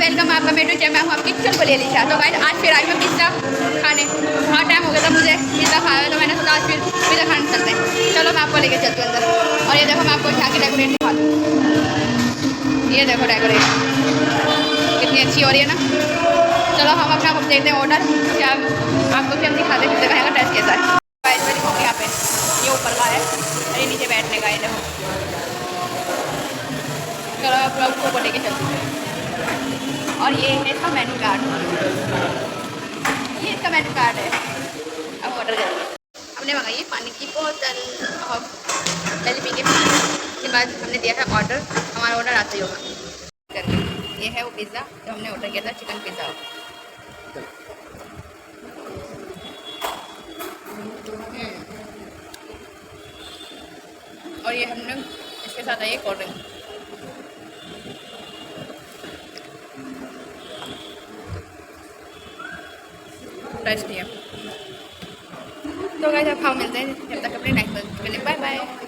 Welcome आपका मेरे channel में हूँ आपकी चुलबुली अलीशा। तो गाइस आज फिर आई मैं पिज़्ज़ा खाने। बहुत टाइम हो गया था मुझे पिज़्ज़ा खाया, तो मैंने सोचा आज फिर पिज़्ज़ा खाने चलते हैं। चलो मैं आपको लेके चलती हूँ अंदर। और ये देखो मैं आपको यहाँ की डेकोरेट दिखा दूँ। ये देखो डेकोरेट कितनी अच्छी हो रही है ना। चलो हम अपना देखते हैं ऑर्डर, क्या आपको भी हम दिखाते हैं पिज़्ज़ा खाने का टेस्ट कैसा है। गाइस मैं दिखाऊँगी यहाँ पे, ये ऊपर का है और ये नीचे बैठने का है। देखो चलो आपको लेके चलते हैं। और ये है इसका मेन्यू कार्ड, ये इसका मेन्यू कार्ड है। अब ऑर्डर करेंगे। हमने मंगाई पानी की बोतल और जल्दी पी के उसके बाद हमने दिया था ऑर्डर। हमारा ऑर्डर आता ही होगा करके। ये है वो पिज़्ज़ा जो हमने ऑर्डर किया था, चिकन पिज़्ज़ा। और ये हमने इसके साथ आई कोल्ड ड्रिंक। टेस्टी है। तो गाइस अब हम मिलते हैं जब तक अपने नेक्स्ट वीडियो में। Bye bye.